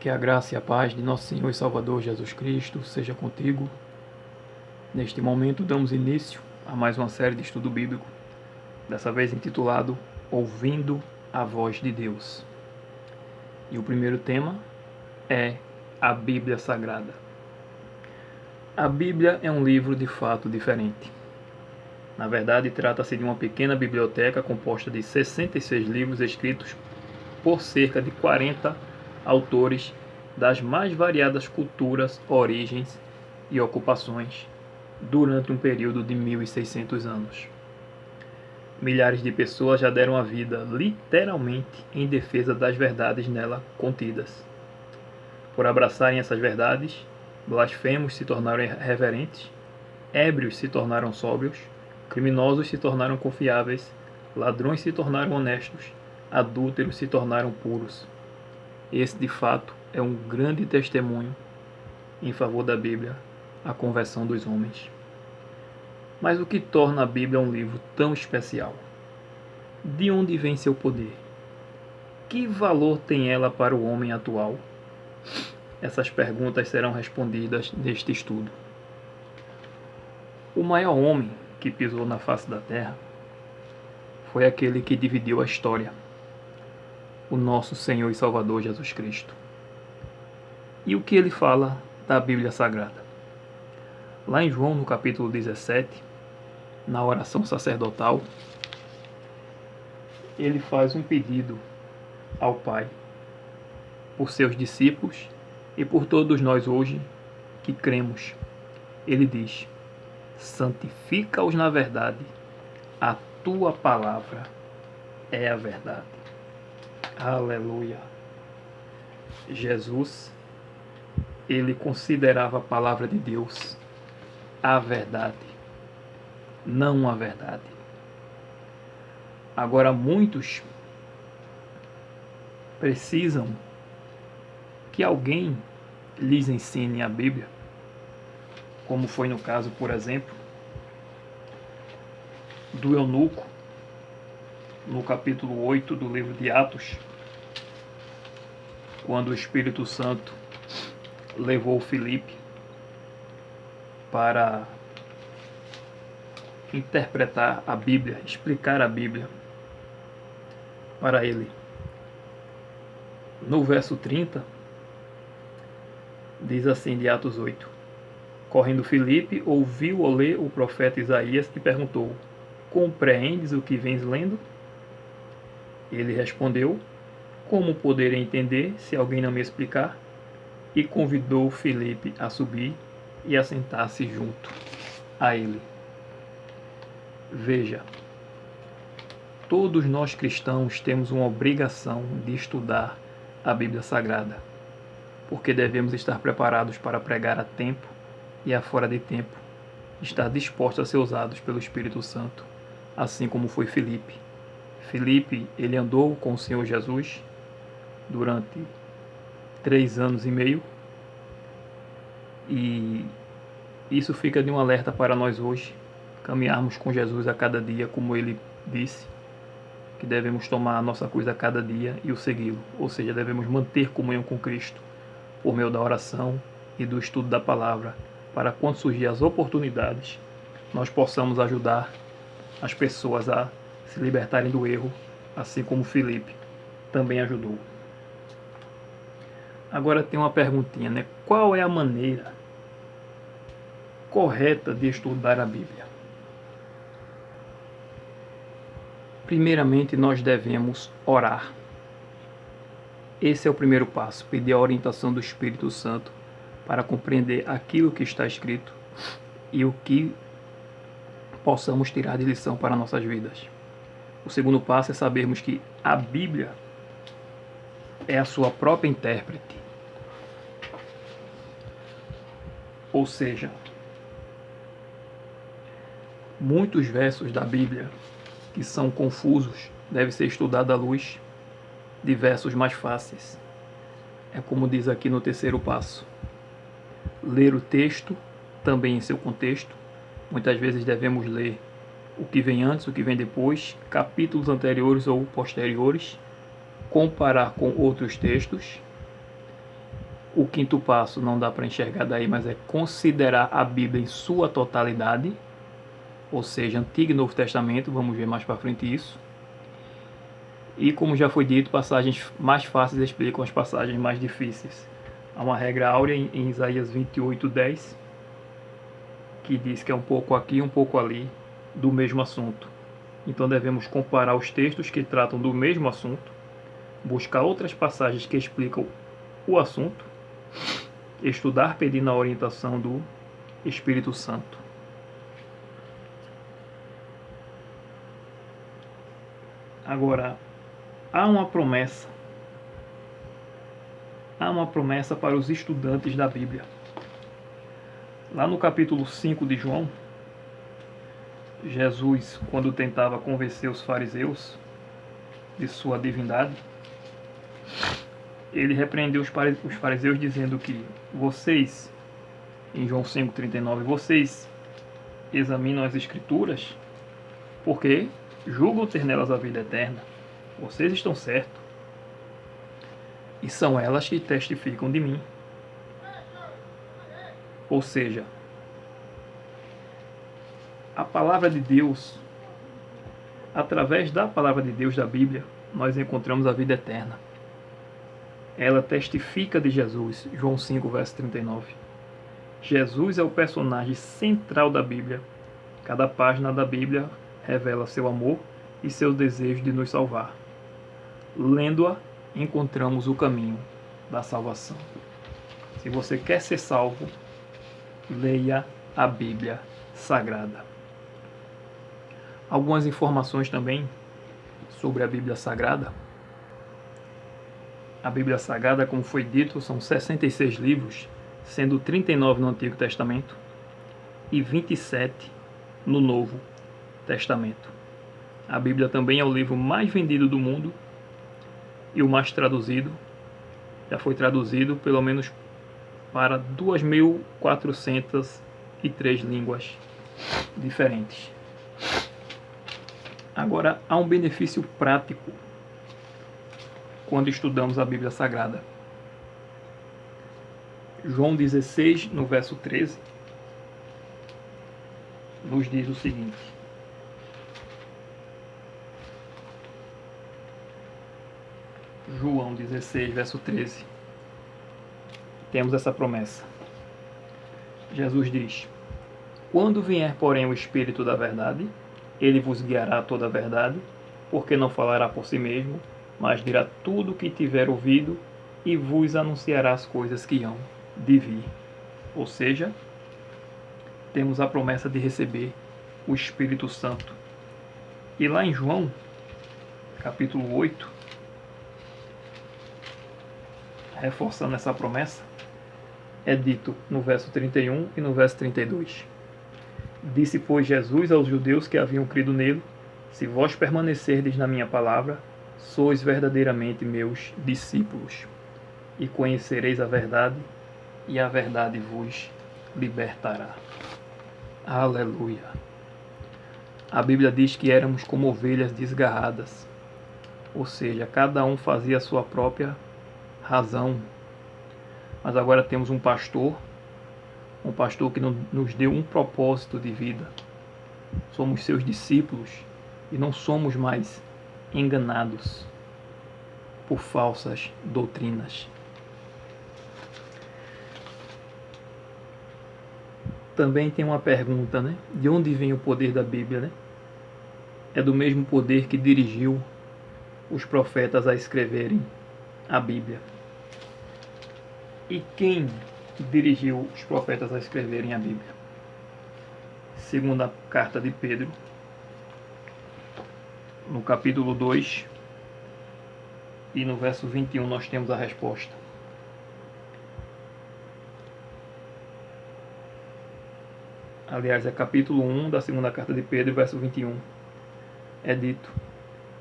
Que a graça e a paz de nosso Senhor e Salvador Jesus Cristo seja contigo. Neste momento damos início a mais uma série de estudo bíblico, dessa vez intitulado Ouvindo a Voz de Deus. E o primeiro tema é a Bíblia Sagrada. A Bíblia é um livro de fato diferente. Na verdade, trata-se de uma pequena biblioteca composta de 66 livros escritos por cerca de 40 autores das mais variadas culturas, origens e ocupações durante um período de 1600 anos. Milhares de pessoas já deram a vida, literalmente, em defesa das verdades nela contidas. Por abraçarem essas verdades, blasfemos se tornaram reverentes, ébrios se tornaram sóbrios, criminosos se tornaram confiáveis, ladrões se tornaram honestos, adúlteros se tornaram puros. Esse, de fato, é um grande testemunho em favor da Bíblia, a conversão dos homens. Mas o que torna a Bíblia um livro tão especial? De onde vem seu poder? Que valor tem ela para o homem atual? Essas perguntas serão respondidas neste estudo. O maior homem que pisou na face da terra foi aquele que dividiu a história, o nosso Senhor e Salvador Jesus Cristo. E o que ele fala da Bíblia Sagrada? Lá em João, no capítulo 17, na oração sacerdotal, ele faz um pedido ao Pai por seus discípulos e por todos nós hoje que cremos. Ele diz: santifica-os na verdade, a tua palavra é a verdade. Aleluia. Jesus, ele considerava a palavra de Deus a verdade, não a verdade. Agora, muitos precisam que alguém lhes ensine a Bíblia, como foi no caso, por exemplo, do eunuco, no capítulo 8 do livro de Atos, quando o Espírito Santo levou Filipe para interpretar a Bíblia, explicar a Bíblia para ele. No verso 30, diz assim de Atos 8: correndo Filipe, ouviu ou ler o profeta Isaías e perguntou: compreendes o que vens lendo? Ele respondeu: como poderei entender se alguém não me explicar? E convidou Filipe a subir e a sentar-se junto a ele. Veja, todos nós cristãos temos uma obrigação de estudar a Bíblia Sagrada, porque devemos estar preparados para pregar a tempo e a fora de tempo, estar dispostos a ser usados pelo Espírito Santo, assim como foi Filipe. Filipe, ele andou com o Senhor Jesus durante 3 anos e meio, e isso fica de um alerta para nós hoje, caminharmos com Jesus a cada dia, como ele disse, que devemos tomar a nossa cruz a cada dia e o segui-lo, ou seja, devemos manter comunhão com Cristo, por meio da oração e do estudo da palavra, para quando surgir as oportunidades, nós possamos ajudar as pessoas a se libertarem do erro, assim como Filipe também ajudou. Agora tem uma perguntinha, né? Qual é a maneira correta de estudar a Bíblia? Primeiramente, nós devemos orar. Esse é o primeiro passo, pedir a orientação do Espírito Santo para compreender aquilo que está escrito e o que possamos tirar de lição para nossas vidas. O segundo passo é sabermos que a Bíblia é a sua própria intérprete. Ou seja, muitos versos da Bíblia que são confusos devem ser estudados à luz de versos mais fáceis. É como diz aqui no terceiro passo: ler o texto também em seu contexto. Muitas vezes devemos ler o que vem antes, o que vem depois, capítulos anteriores ou posteriores, comparar com outros textos O quinto passo não dá para enxergar daí, mas é considerar a Bíblia em sua totalidade, ou seja, Antigo e Novo Testamento, vamos ver mais para frente isso. E como já foi dito, passagens mais fáceis explicam as passagens mais difíceis. Há uma regra áurea em Isaías 28:10, que diz que é um pouco aqui e um pouco ali do mesmo assunto. Então devemos comparar os textos que tratam do mesmo assunto, buscar outras passagens que explicam o assunto, estudar pedindo a orientação do Espírito Santo. Agora, há uma promessa para os estudantes da Bíblia. Lá no capítulo 5 de João, Jesus, quando tentava convencer os fariseus de sua divindade, ele repreendeu os fariseus dizendo que vocês, em João 5,39, vocês examinam as Escrituras porque julgam ter nelas a vida eterna. Vocês estão certos. E são elas que testificam de mim. Ou seja, a palavra de Deus, através da palavra de Deus da Bíblia, nós encontramos a vida eterna. Ela testifica de Jesus, João 5, verso 39. Jesus é o personagem central da Bíblia. Cada página da Bíblia revela seu amor e seu desejo de nos salvar. Lendo-a, encontramos o caminho da salvação. Se você quer ser salvo, leia a Bíblia Sagrada. Algumas informações também sobre a Bíblia Sagrada. A Bíblia Sagrada, como foi dito, são 66 livros, sendo 39 no Antigo Testamento e 27 no Novo Testamento. A Bíblia também é o livro mais vendido do mundo e o mais traduzido. Já foi traduzido pelo menos para 2.403 línguas diferentes. Agora, há um benefício prático quando estudamos a Bíblia Sagrada. João 16, no verso 13, nos diz o seguinte: João 16, verso 13. Temos essa promessa. Jesus diz: Quando vier, porém, o Espírito da verdade, ele vos guiará a toda a verdade, porque não falará por si mesmo, mas dirá tudo o que tiver ouvido e vos anunciará as coisas que hão de vir. Ou seja, temos a promessa de receber o Espírito Santo. E lá em João, capítulo 8, reforçando essa promessa, é dito no verso 31 e no verso 32. Disse, pois, Jesus aos judeus que haviam crido nele: Se vós permanecerdes na minha palavra, sois verdadeiramente meus discípulos, e conhecereis a verdade, e a verdade vos libertará. Aleluia! A Bíblia diz que éramos como ovelhas desgarradas, ou seja, cada um fazia a sua própria razão. Mas agora temos um pastor que nos deu um propósito de vida. Somos seus discípulos e não somos mais enganados por falsas doutrinas. Também tem uma pergunta, né? De onde vem o poder da Bíblia, né? É do mesmo poder que dirigiu os profetas a escreverem a Bíblia. E quem dirigiu os profetas a escreverem a Bíblia? Segunda carta de Pedro, no capítulo 2 e no verso 21 nós temos a resposta. Aliás, é capítulo 1 da segunda carta de Pedro, verso 21. É dito: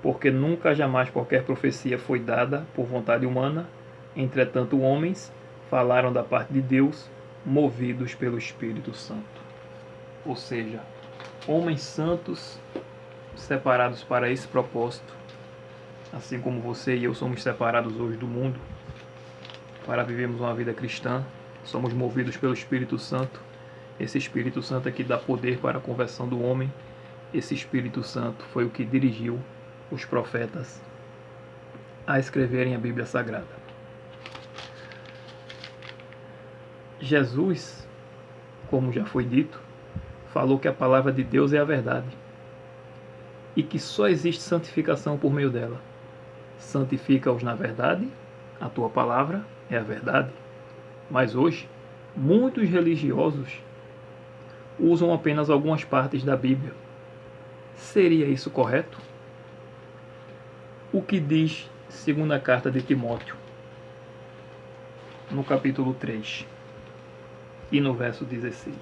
porque nunca jamais qualquer profecia foi dada por vontade humana, entretanto homens falaram da parte de Deus, movidos pelo Espírito Santo. Ou seja, homens santos separados para esse propósito, assim como você e eu somos separados hoje do mundo, para vivermos uma vida cristã. Somos movidos pelo Espírito Santo. Esse Espírito Santo é que dá poder para a conversão do homem. Esse Espírito Santo foi o que dirigiu os profetas a escreverem a Bíblia Sagrada. Jesus, como já foi dito, falou que a palavra de Deus é a verdade e que só existe santificação por meio dela. Santifica-os na verdade, a tua palavra é a verdade. Mas hoje, muitos religiosos usam apenas algumas partes da Bíblia. Seria isso correto? O que diz segunda carta de Timóteo, no capítulo 3 e no verso 16.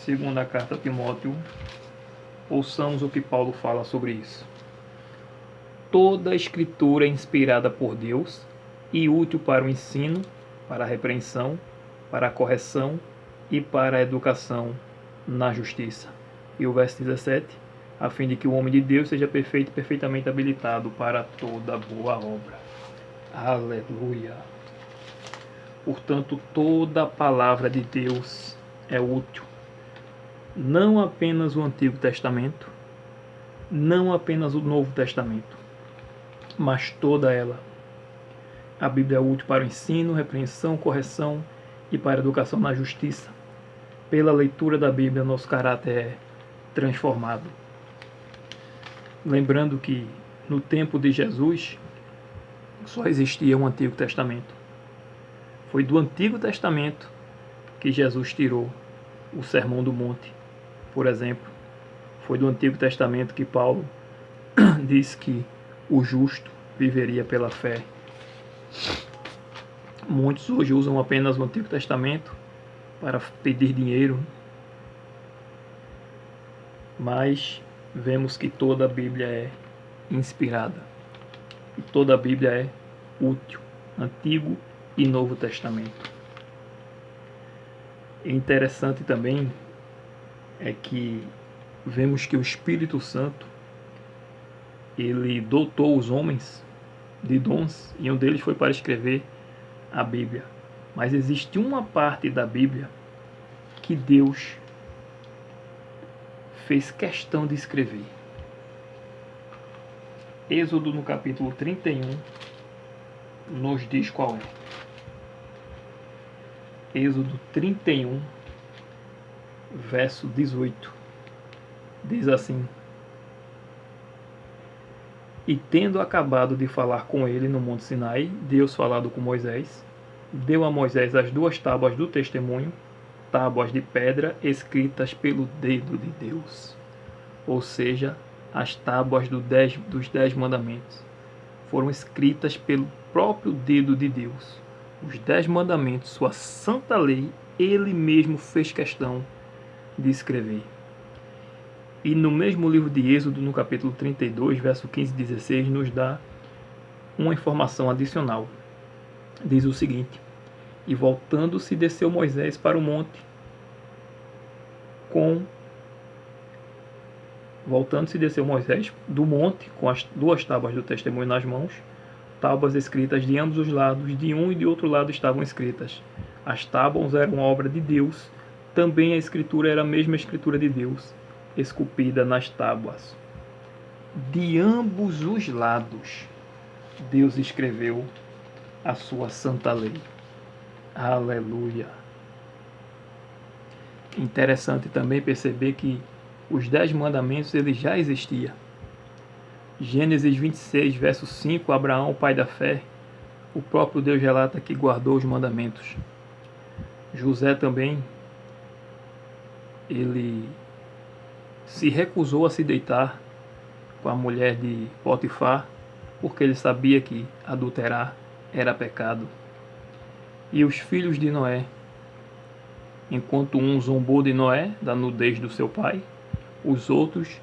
Segunda carta a Timóteo, ouçamos o que Paulo fala sobre isso. Toda a escritura é inspirada por Deus e útil para o ensino, para a repreensão, para a correção e para a educação na justiça. E o verso 17, a fim de que o homem de Deus seja perfeito e perfeitamente habilitado para toda boa obra. Aleluia! Portanto, toda a palavra de Deus é útil. Não apenas o Antigo Testamento, não apenas o Novo Testamento, mas toda ela. A Bíblia é útil para o ensino, repreensão, correção e para a educação na justiça. Pela leitura da Bíblia, nosso caráter é transformado. Lembrando que no tempo de Jesus só existia um Antigo Testamento. Foi do Antigo Testamento que Jesus tirou o Sermão do Monte, por exemplo. Foi do Antigo Testamento que Paulo disse que o justo viveria pela fé. Muitos hoje usam apenas o Antigo Testamento para pedir dinheiro, mas vemos que toda a Bíblia é inspirada e toda a Bíblia é útil, Antigo e Novo Testamento. E interessante também é que vemos que o Espírito Santo ele dotou os homens de dons e um deles foi para escrever a Bíblia. Mas existe uma parte da Bíblia que Deus fez questão de escrever. Êxodo no capítulo 31 nos diz qual é. Êxodo 31, verso 18. Diz assim: E tendo acabado de falar com ele no Monte Sinai, Deus falado com Moisés, deu a Moisés as 2 tábuas do testemunho, tábuas de pedra escritas pelo dedo de Deus. Ou seja, as tábuas dos 10 mandamentos foram escritas pelo próprio dedo de Deus. Os 10 mandamentos, sua santa lei, ele mesmo fez questão de escrever. E no mesmo livro de Êxodo, no capítulo 32, verso 15 e 16, nos dá uma informação adicional. Diz o seguinte: E voltando-se, desceu Moisés para o monte Voltando-se, desceu Moisés do monte com as 2 tábuas do testemunho nas mãos, tábuas escritas de ambos os lados, de um e de outro lado estavam escritas. As tábuas eram obra de Deus, também a escritura era a mesma escritura de Deus, esculpida nas tábuas. De ambos os lados, Deus escreveu a sua santa lei. Aleluia! Interessante também perceber que os 10 mandamentos eles já existiam. Gênesis 26, verso 5, Abraão, pai da fé, o próprio Deus relata que guardou os mandamentos. José também, ele se recusou a se deitar com a mulher de Potifar, porque ele sabia que adulterar era pecado. E os filhos de Noé, enquanto um zombou de Noé, da nudez do seu pai, os outros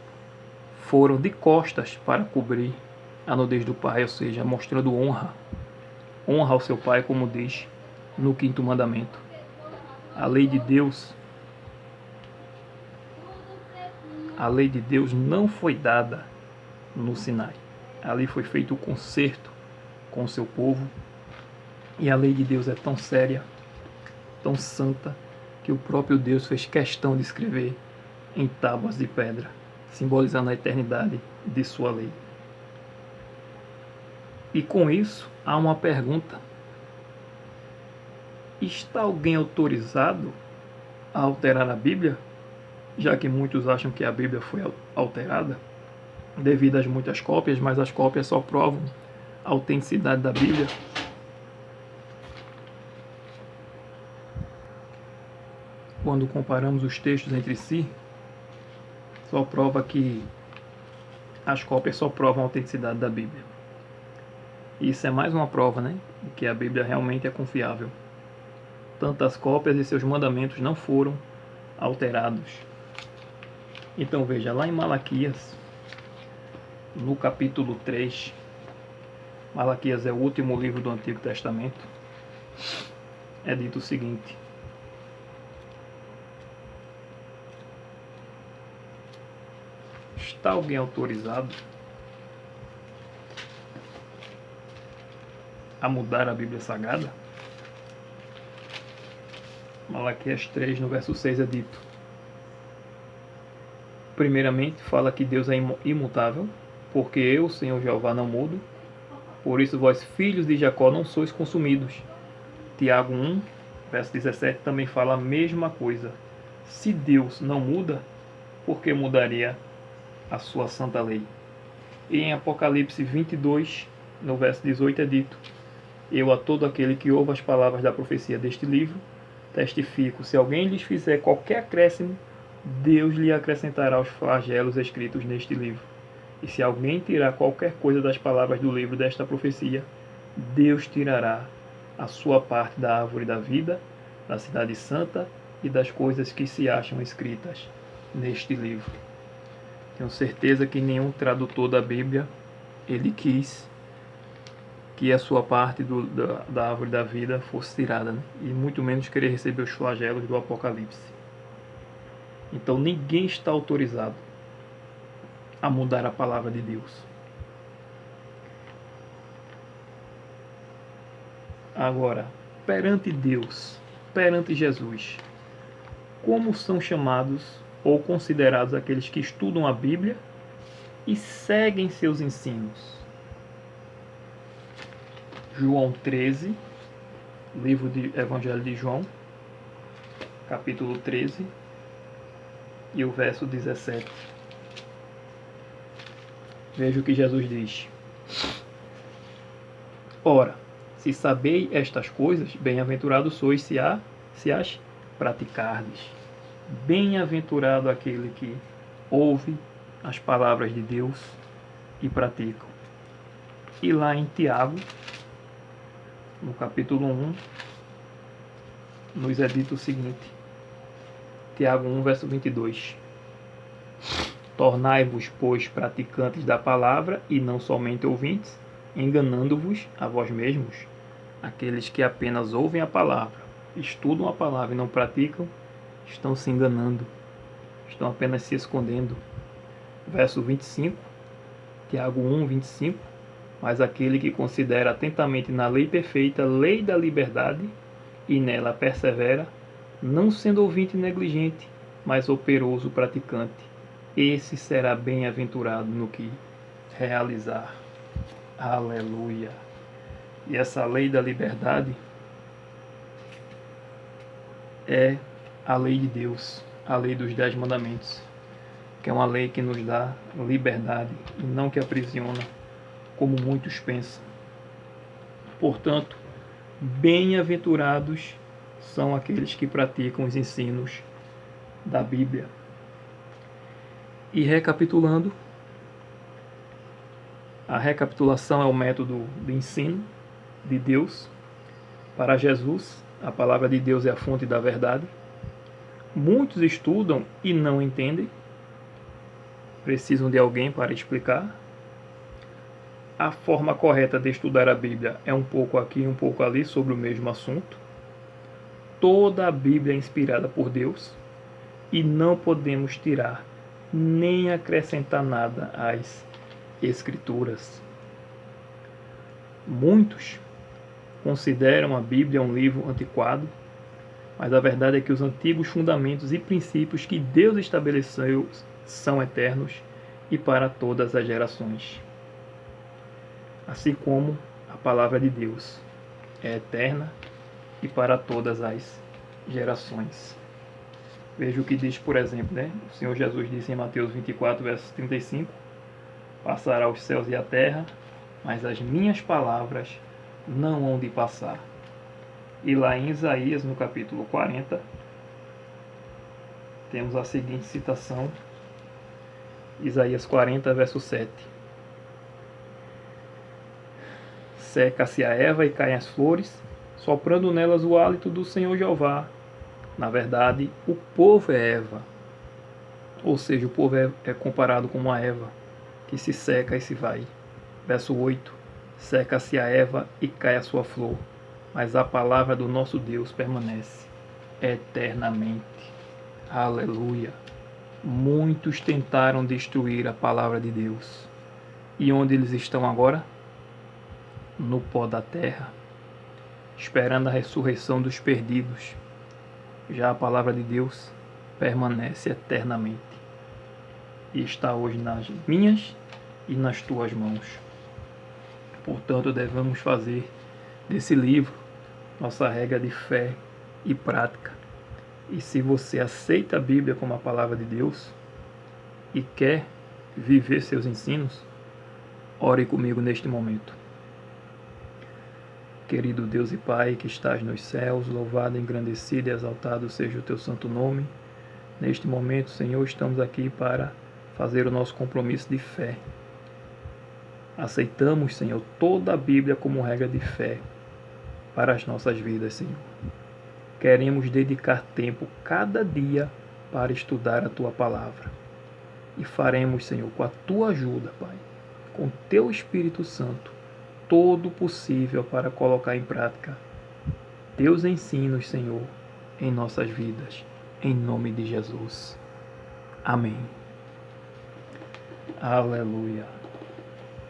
foram de costas para cobrir a nudez do pai, ou seja, mostrando honra ao seu pai, como diz no 5º mandamento. A lei de Deus não foi dada no Sinai. Ali foi feito o concerto com o seu povo, e a lei de Deus é tão séria, tão santa, que o próprio Deus fez questão de escrever em tábuas de pedra, simbolizando a eternidade de sua lei. E com isso, há uma pergunta: está alguém autorizado a alterar a Bíblia? Já que muitos acham que a Bíblia foi alterada devido às muitas cópias, mas as cópias só provam a autenticidade da Bíblia. Quando comparamos os textos entre si, só prova que as cópias só provam a autenticidade da Bíblia. Isso é mais uma prova, né, de que a Bíblia realmente é confiável. Tantas cópias e seus mandamentos não foram alterados. Então veja, lá em Malaquias, no capítulo 3, Malaquias é o último livro do Antigo Testamento, é dito o seguinte: está alguém autorizado a mudar a Bíblia Sagrada? Malaquias 3, no verso 6 é dito: primeiramente, fala que Deus é imutável, porque eu, Senhor Jeová, não mudo. Por isso vós, filhos de Jacó, não sois consumidos. Tiago 1, verso 17, também fala a mesma coisa. Se Deus não muda, por que mudaria a sua santa lei? E em Apocalipse 22, no verso 18 é dito: eu a todo aquele que ouve as palavras da profecia deste livro, testifico, se alguém lhes fizer qualquer acréscimo, Deus lhe acrescentará os flagelos escritos neste livro. E se alguém tirar qualquer coisa das palavras do livro desta profecia, Deus tirará a sua parte da árvore da vida, da cidade santa e das coisas que se acham escritas neste livro. Tenho certeza que nenhum tradutor da Bíblia ele quis que a sua parte da árvore da vida fosse tirada, né? E muito menos querer receber os flagelos do Apocalipse. Então ninguém está autorizado a mudar a palavra de Deus. Agora, perante Deus, perante Jesus, como são chamados ou considerados aqueles que estudam a Bíblia e seguem seus ensinos? João 13, livro de Evangelho de João, capítulo 13 e o verso 17. Veja o que Jesus diz: ora, se sabeis estas coisas, bem-aventurados sois se as praticardes. Bem-aventurado aquele que ouve as palavras de Deus e praticam. E lá em Tiago, no capítulo 1, nos é dito o seguinte: Tiago 1, verso 22. Tornai-vos, pois, praticantes da palavra e não somente ouvintes, enganando-vos a vós mesmos. Aqueles que apenas ouvem a palavra, estudam a palavra e não praticam, estão se enganando, estão apenas se escondendo. Verso 25, Tiago 1, 25. Mas aquele que considera atentamente na lei perfeita, lei da liberdade, e nela persevera, não sendo ouvinte negligente, mas operoso praticante, esse será bem-aventurado no que realizar. Aleluia! E essa lei da liberdade é a lei de Deus, a lei dos 10 mandamentos, que é uma lei que nos dá liberdade e não que aprisiona, como muitos pensam. Portanto, bem-aventurados são aqueles que praticam os ensinos da Bíblia. E recapitulando, a recapitulação é o método de ensino de Deus. Para Jesus, a palavra de Deus é a fonte da verdade. Muitos estudam e não entendem, precisam de alguém para explicar. A forma correta de estudar a Bíblia é um pouco aqui e um pouco ali sobre o mesmo assunto. Toda a Bíblia é inspirada por Deus e não podemos tirar nem acrescentar nada às Escrituras. Muitos consideram a Bíblia um livro antiquado, mas a verdade é que os antigos fundamentos e princípios que Deus estabeleceu são eternos e para todas as gerações. Assim como a palavra de Deus é eterna e para todas as gerações. Veja o que diz, por exemplo, o Senhor Jesus disse em Mateus 24, verso 35, passará os céus e a terra, mas as minhas palavras não hão de passar. E lá em Isaías, no capítulo 40, temos a seguinte citação, Isaías 40, verso 7. Seca-se a erva e caem as flores, soprando nelas o hálito do Senhor Jeová. Na verdade, o povo é erva, ou seja, o povo é comparado com uma erva que se seca e se vai. Verso 8. Seca-se a erva e cai a sua flor, mas a palavra do nosso Deus permanece eternamente. Aleluia! Muitos tentaram destruir a palavra de Deus. E onde eles estão agora? No pó da terra, esperando a ressurreição dos perdidos. Já a palavra de Deus permanece eternamente e está hoje nas minhas e nas tuas mãos. Portanto, devemos fazer desse livro nossa regra de fé e prática. E se você aceita a Bíblia como a palavra de Deus e quer viver seus ensinos, ore comigo neste momento. Querido Deus e Pai que estás nos céus, louvado, engrandecido e exaltado seja o teu santo nome. Neste momento, Senhor, estamos aqui para fazer o nosso compromisso de fé. Aceitamos, Senhor, toda a Bíblia como regra de fé para as nossas vidas, Senhor. Queremos dedicar tempo cada dia para estudar a Tua Palavra. E faremos, Senhor, com a Tua ajuda, Pai, com Teu Espírito Santo, todo o possível para colocar em prática Teus ensinos, Senhor, em nossas vidas, em nome de Jesus. Amém. Aleluia.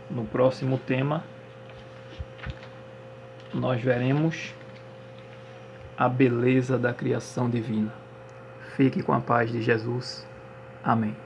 No próximo tema, nós veremos a beleza da criação divina. Fique com a paz de Jesus. Amém.